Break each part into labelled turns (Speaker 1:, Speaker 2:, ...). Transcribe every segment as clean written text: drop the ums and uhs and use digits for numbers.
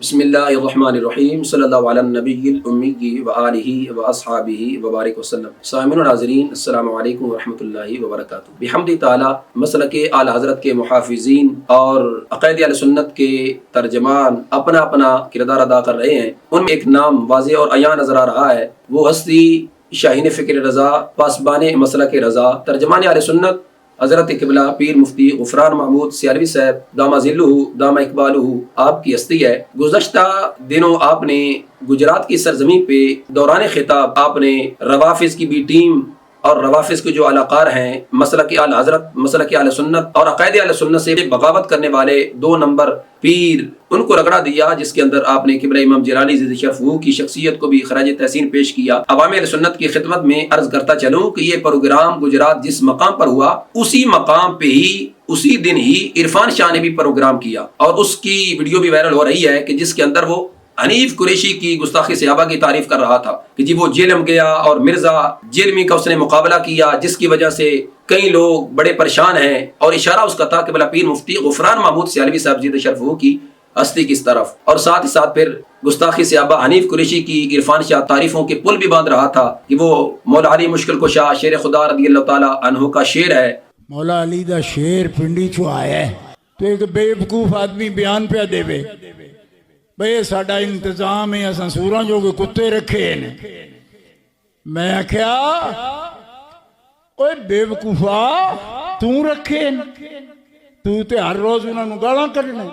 Speaker 1: بسم اللہ الرحمن الرحیم صلی اللہ علی النبی الامی و آلہ و اصحابہ وبارک وسلم۔ سامعین و ناظرین، السلام علیکم ورحمۃ اللہ وبرکاتہ۔ بحمد تعالی مسلک اعلی حضرت کے محافظین اور عقائد اہل سنت کے ترجمان اپنا اپنا کردار ادا کر رہے ہیں۔ ان میں ایک نام واضح اور عیاں نظر آ رہا ہے، وہ ہستی شاہین فکر رضا، پاسبان مسلک رضا، ترجمان اہل سنت حضرت قبلہ پیر مفتی غفران محمود سیالوی صاحب دامہ ذلہ دامہ اقبالہ آپ کی ہستی ہے۔ گزشتہ دنوں آپ نے گجرات کی سرزمین پہ دوران خطاب آپ نے روافظ کی بھی ٹیم اور روافظ کے جو علاقار ہیں، مسلک اعلی حضرت، مسلک اہل سنت اور عقائد اہل سنت سے بغاوت کرنے والے 2 نمبر پیر، ان کو رگڑا دیا، جس کے اندر آپ نے قبلہ امام جلالی زد شرف کی شخصیت کو بھی خراج تحسین پیش کیا۔ عوام اہل سنت کی خدمت میں عرض کرتا چلوں کہ یہ پروگرام گجرات جس مقام پر ہوا، اسی مقام پہ ہی اسی دن ہی عرفان شاہ نے بھی پروگرام کیا، اور اس کی ویڈیو بھی وائرل ہو رہی ہے کہ جس کے اندر وہ حنیف قریشی کی گستاخی صحابہ کی تعریف کر رہا تھا کہ جی وہ جیل میں گیا اور مرزا جیلمی کا اس نے مقابلہ کیا، جس کی وجہ سے کئی لوگ بڑے پریشان ہیں، اور اشارہ اس کا تھا کہ بلا پیر مفتی غفران محمود سیالوی صاحب زید شرف کی ہستی کی طرف، اور ساتھ ہی ساتھ پھر گستاخی صحابہ حنیف قریشی کی عرفان شاہ تعریفوں کے پل بھی باندھ رہا تھا کہ وہ مولا علی مشکل کشا شیر خدا رضی اللہ تعالی عنہ کا شعر ہے۔
Speaker 2: مولا علی دا شیر پنڈی چو آیا ہے تو ایک بے وقوف آدمی بیان پہ دے بے بھئی ساڈا انتظام ہے، اساں سوراں جو کہ کتے رکھے ہیں۔ میں کیا اوے بے وقوفا تو رکھے تو تے ہر روز انہاں نوں گالاں کڈنا،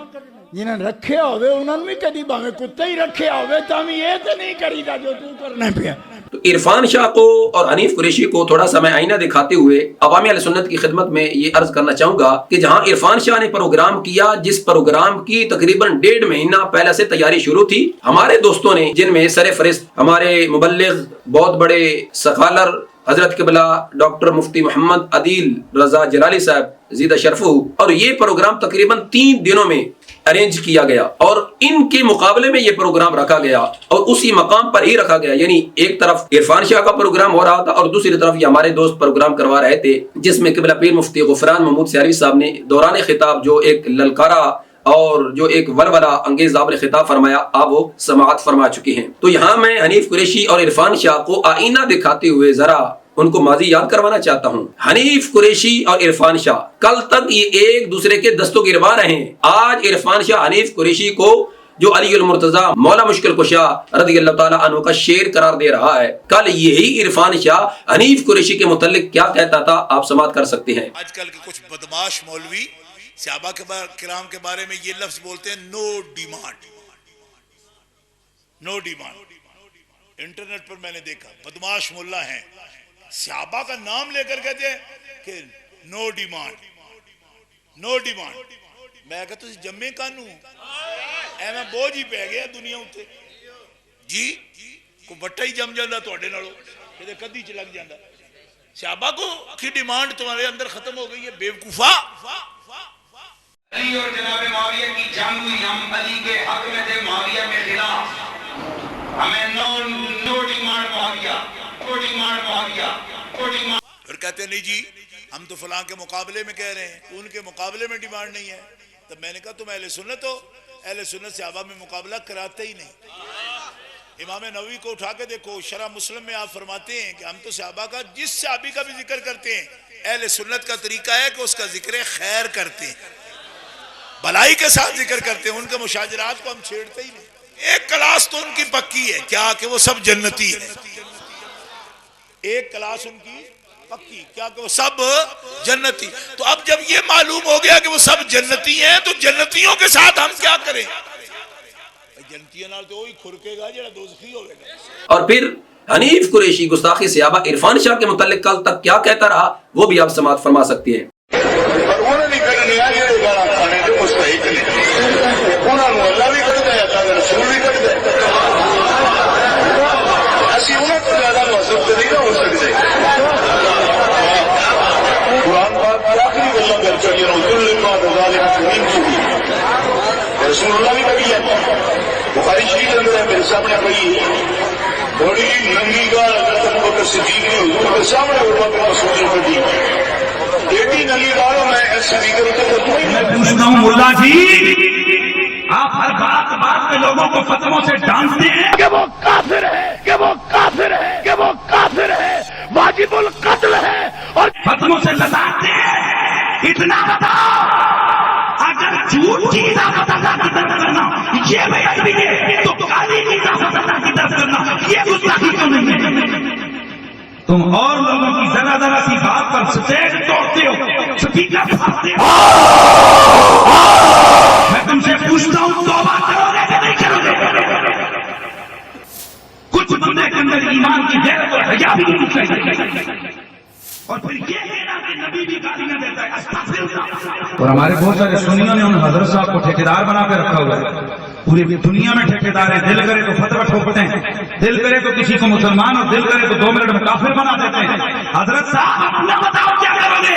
Speaker 2: جنہاں رکھے ہوئے انہاں نوں بھی کدی باویں کتے ہی رکھے ہوئے تاں بھی یہ تے نہیں کریدا جو تو کرنا پیا۔
Speaker 1: تو عرفان شاہ کو اور حنیف قریشی کو تھوڑا سا میں آئینہ دکھاتے ہوئے عوامی اہل سنت کی خدمت میں یہ عرض کرنا چاہوں گا کہ جہاں عرفان شاہ نے پروگرام کیا، جس پروگرام کی تقریباً 1.5 مہینہ پہلے سے تیاری شروع تھی، ہمارے دوستوں نے، جن میں سر فہرست ہمارے مبلغ بہت بڑے سکالر حضرت قبلہ ڈاکٹر مفتی محمد عدیل رضا جلالی صاحب زیدہ شرفہ، اور یہ پروگرام تقریباً 3 دنوں میں ارینج کیا گیا، اور ان کے مقابلے میں یہ پروگرام رکھا گیا اور اسی مقام پر ہی رکھا گیا، یعنی ایک طرف عرفان شاہ کا پروگرام ہو رہا تھا اور دوسری طرف یہ ہمارے دوست پروگرام کروا رہے تھے، جس میں قبلہ پیر مفتی غفران محمود سیالوی صاحب نے دوران خطاب جو ایک للکارا اور جو ایک ولولہ انگیز آپ نے خطاب فرمایا، آپ وہ سماعت فرما چکے ہیں۔ تو یہاں میں حنیف قریشی اور عرفان شاہ کو آئینہ دکھاتے ہوئے ذرا ان کو ماضی یاد کروانا چاہتا ہوں۔ حنیف قریشی اور عرفان شاہ کل تک یہ ایک دوسرے کے دستوں گروا رہے ہیں۔ آج عرفان شاہ حنیف قریشی کو جو علی المرتضیٰ مولا مشکل کشا رضی اللہ تعالیٰ عنہ کا شعر قرار دے رہا ہے، کل یہی عرفان شاہ حنیف قریشی کے متعلق کیا کہتا تھا، آپ سماعت کر سکتے ہیں۔
Speaker 3: آج کل کے کچھ بدماش مولوی صحابہ کرام کے بارے میں یہ لفظ بولتے ہیں نو ڈیمانڈ، نو ڈیمانڈ۔ انٹرنیٹ پر میں نے دیکھا بدماش مولا ہیں، صحابہ کا نام لے کر کہتے ہیں کہ نو ڈیمانڈ، نو ڈیمانڈ۔ میں کہتا ہوں جمعے کانوں اے میں بوجھ ہی پہ گیا دنیا ہوتے جی، کو بٹا ہی جم جاندہ توڑے نڑو کہ کدی چ لگ جاندہ۔ صحابہ کو کی ڈیمانڈ تمہارے اندر ختم ہو گئی ہے، بے وقوفا۔
Speaker 4: علی اور جناب معاویہ کی جنگ ہوئی، ہم علی کے حق میں تھے، معاویہ کے خلاف، ہمیں نو ڈیمانڈ معاویہ، نو ڈیمانڈ معاویہ، نو ڈیمانڈ۔
Speaker 3: پھر کہتے ہیں نہیں جی ہم تو فلاں کے مقابلے میں کہہ رہے ہیں، ان کے مقابلے میں ڈیمانڈ نہیں ہے۔ تب میں نے کہا تم اہل سنت ہو، اہل سنت صحابہ میں مقابلہ کراتے ہی نہیں۔ امام نووی کو اٹھا کے دیکھو، شرح مسلم میں آپ فرماتے ہیں کہ ہم تو صحابہ کا جس صحابی کا بھی ذکر کرتے ہیں، اہل سنت کا طریقہ ہے کہ اس کا ذکر خیر کرتے ہیں، بھلائی کے ساتھ ذکر کرتے ہیں، ان کے مشاجرات کو ہم چھیڑتے ہی نہیں۔ ایک کلاس تو ان کی پکی ہے، کیا کہ وہ سب جنتی ہیں، ایک کلاس ان کی پکی، کیا کہ وہ سب جنتی۔ تو اب جب یہ معلوم ہو گیا کہ وہ سب جنتی ہیں تو جنتیوں کے ساتھ ہم کیا کریں؟ جنتیوں نال تو وہی کھرکے گا جڑا دوزخی ہوے گا۔
Speaker 1: اور پھر حنیف قریشی گستاخی صحابہ عرفان شاہ کے متعلق کل تک کیا کہتا رہا، وہ بھی آپ سماعت فرما سکتے ہیں۔
Speaker 5: رسول اللہ بھی کبھی ہے، بخاری شریف کے اندر ہے، میرے سامنے پڑھی بڑی ننگی گال حضرت ابوبکر صدیق نے حضور کے سامنے حرمت رسول نے پڑھی، ایٹی ننگی گال میں صدیق کے
Speaker 6: میں پوچھتا ہوں ملا جی، آپ ہر بات کے لوگوں کو فتووں سے ڈانٹتے ہیں کہ وہ کافر ہے، کہ وہ کافر ہے، کہ وہ کافر ہے، واجب القتل ہے، اور فتووں سے لگاتے ہیں. اتنا بتاؤ، اگر جھوٹی اضافت اللہ کی طرف کرنا یہ بے ادبی ہے تو کالی کی اضافت اللہ کی طرف کرنا یہ گستاخی کیوں نہیں ہے؟ تم اور لوگوں کی ذرا ذرا سی بات پر سٹیج توڑتے ہو، سپیکر پھاڑتے ہو. میں تم سے پوچھتا ہوں توبہ کرو گے کہ نہیں کرو گے؟ کچھ بندے کے اندر ایمان کی غیرت اور حیا بھی نہیں چاہیے، اور پھر یہ کہنا کہ نبی بھی گالیاں دیتا ہے. استغفر اللہ. اور ہمارے بہت سارے سنیوں نے ان حضرت صاحب کو ٹھیکیدار بنا کے رکھا ہوا ہے. پوری دنیا میں ٹھیکیدار ہیں، دل کرے تو فتویٰ ٹھوکتے ہیں، دل کرے تو کسی کو مسلمان اور دل کرے تو 2 منٹ میں کافر بنا دیتے ہیں. حضرت صاحب اپنا بتاؤ کیا کرو گے؟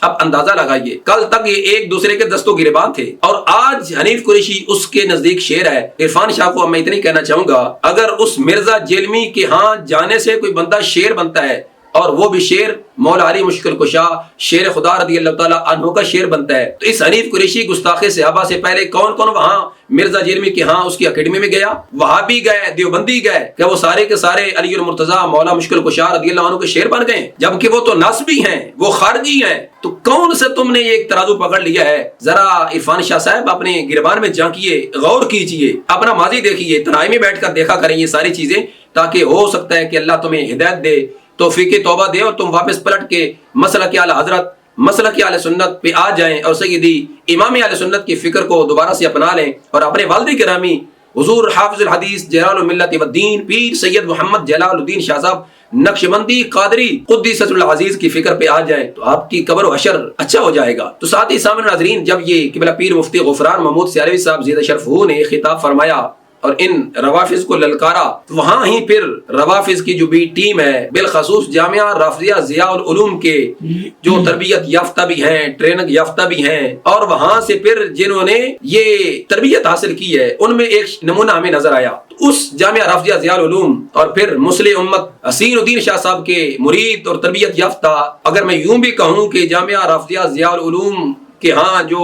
Speaker 1: اب اندازہ لگائیے، کل تک یہ ایک دوسرے کے دستوں گریبان تھے اور آج حنیف قریشی اس کے نزدیک شیر ہے. عرفان شاہ کو میں اتنا ہی کہنا چاہوں گا، اگر اس مرزا جیلمی کے ہاں جانے سے کوئی بندہ شیر بنتا ہے اور وہ بھی شیر مولا علی مشکل کشا شیر خدا رضی اللہ تعالیٰ عنہ کا شیر بنتا ہے، تو اس حنیف قریشی گستاخ صحابہ سے پہلے کون کون وہاں مرزا جیلمی کے ہاں اس کی اکیڈمی میں گیا؟ وہابی گئے، دیوبندی گئے، کہ وہ سارے کے سارے علی المرتضیٰ مولا مشکل کشا رضی اللہ عنہ کے شیر بن گئے؟ جبکہ وہ تو نصبی ہیں، وہ خارجی ہیں. تو کون سے تم نے یہ ایک ترازو پکڑ لیا ہے؟ ذرا عرفان شاہ صاحب اپنے گریبان میں جھانکیے، غور کیجئے، اپنا ماضی دیکھیے، تنہائی میں بیٹھ کر دیکھا کریں یہ ساری چیزیں، تاکہ ہو سکتا ہے کہ اللہ تمہیں ہدایت دے، توفیق توبہ دے اور تم واپس پلٹ کے مسلک اعلی حضرت، مسلک اہل سنت پہ آ جائیں اور سیدی امام اہل سنت کی فکر کو دوبارہ سے اپنا لیں اور اپنے والد گرامی حضور حافظ الحدیث جلال الملت والدین پیر سید محمد جلال الدین شاہ صاحب نقشبندی قادری قدس العزیز کی فکر پہ آ جائیں تو آپ کی قبر و حشر اچھا ہو جائے گا. تو ساتھ ہی سامنے ناظرین، جب یہ قبلہ پیر مفتی غفران محمود سیالوی صاحب زیدہ شرف نے خطاب فرمایا اور ان روافظ کو للکارا، تو وہاں ہی پھر روافظ کی جو بھی ٹیم ہے، بالخصوص جامعہ رافضیہ ضیاء العلوم کے جو تربیت یافتہ بھی ہیں، ٹریننگ یافتہ بھی ہیں، اور وہاں سے پھر جنہوں نے یہ تربیت حاصل کی ہے ان میں ایک نمونہ ہمیں نظر آیا. اس جامعہ رافضیہ ضیاء العلوم اور پھر مسلم امت حسین الدین شاہ صاحب کے مرید اور تربیت یافتہ، اگر میں یوں بھی کہوں کہ جامعہ رافضیہ ضیاء العلوم کہ ہاں جو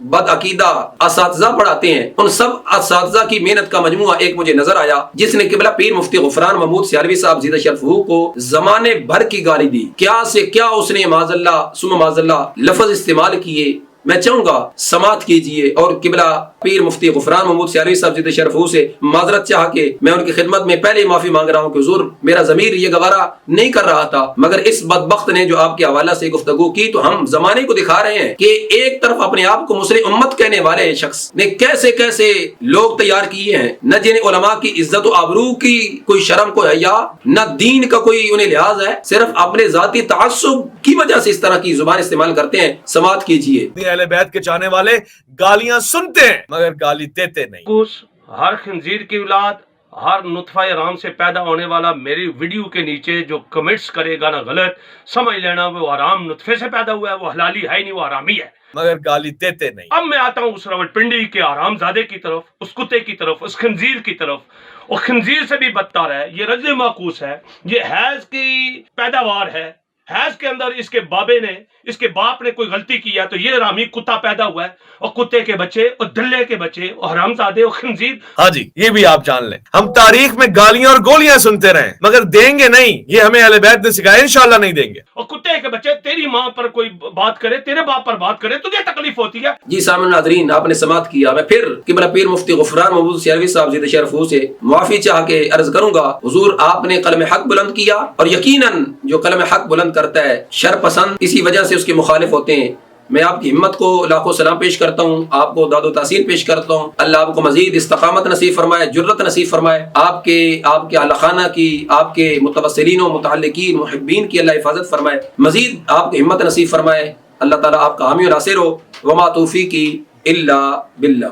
Speaker 1: بد عقیدہ اساتذہ پڑھاتے ہیں، ان سب اساتذہ کی محنت کا مجموعہ ایک مجھے نظر آیا جس نے قبلہ پیر مفتی غفران محمود سیالوی صاحب زیدہ شرف کو زمانے بھر کی گالی دی. کیا سے کیا اس نے معاذ اللہ ثم معاذ اللہ لفظ استعمال کیے. میں چاہوں گا سماعت کیجئے اور قبلہ پیر مفتی غفران محمود سیالوی صاحب زیدہ شرف سے معذرت چاہ کے میں ان کی خدمت میں پہلے معافی مانگ رہا ہوں کہ حضور میرا ضمیر یہ گوارا نہیں کر رہا تھا، مگر اس بدبخت نے جو آپ کے حوالہ سے گفتگو کی تو ہم زمانے کو دکھا رہے ہیں کہ ایک طرف اپنے آپ کو مسلم امت کہنے والے شخص نے کیسے کیسے لوگ تیار کیے ہیں، نہ جنہیں علماء کی عزت و آبرو کی کوئی شرم کو حیا، نہ دین کا کوئی انہیں لحاظ ہے، صرف اپنے ذاتی تعصب کی وجہ سے اس طرح کی زبان استعمال کرتے ہیں. سماعت کیجئے.
Speaker 7: اہل بیت کے چاہنے والے گالیاں سنتے ہیں مگر گالی دیتے نہیں.
Speaker 8: ہر خنزیر کی اولاد، ہر نطفہ رام سے پیدا ہونے والا میری ویڈیو کے نیچے جو کمنٹس کرے گا نا غلط سمجھ لینا وہ حرام نطفے سے پیدا ہوا ہے، وہ حلالی ہے ہی نہیں، وہ حرامی ہے
Speaker 7: مگر گالی دیتے نہیں.
Speaker 8: اب میں آتا ہوں اس راولپنڈی کے حرام زادے کی طرف، اس کتے کی طرف، اس خنزیر کی طرف. اور خنزیر سے بھی بدتر ہے، یہ رجل معکوس ہے، یہ حیض کی پیداوار ہے. حیض کے اندر اس کے بابے نے، اس کے باپ نے کوئی غلطی کیا تو یہ حرامی کتا پیدا ہوا ہے، اور کتے کے بچے اور دلے کے بچے اور حرامزادے اور خنزیر.
Speaker 7: ہاں جی، یہ بھی آپ جان لیں، ہم تاریخ میں گالیاں اور گولیاں سنتے رہے مگر دیں گے نہیں. یہ ہمیں اہل بیت نے سکھایا، انشاءاللہ نہیں دیں گے.
Speaker 8: اور کتے کے بچے تیری ماں پر کوئی بات کرے، تیرے باپ پر بات کرے، تجھے تکلیف ہوتی ہے.
Speaker 1: جی سامعین ناظرین، آپ نے سماعت کیا. میں پھر قبلہ پیر مفتی غفران محمود سیالوی صاحب زیدہ شرف سے معافی چاہ کے عرض کروں گا، حضور آپ نے قلم حق بلند کیا، اور یقیناً جو قلم حق بلند کرتا ہے شر پسند اسی وجہ سے اس کے مخالف ہوتے ہیں. میں آپ کی ہمت کو لاکھوں سلام پیش کرتا ہوں، آپ کو داد و تحسین پیش کرتا ہوں. اللہ آپ کو مزید استقامت نصیب فرمائے، جرت نصیب فرمائے. آپ کے اعلی خانہ کی، آپ کے متوسلین و متعلقین محبین کی اللہ حفاظت فرمائے، مزید آپ کو ہمت نصیب فرمائے. اللہ تعالیٰ آپ کا حامی و ناصر ہو. وما توفیقی الا باللہ.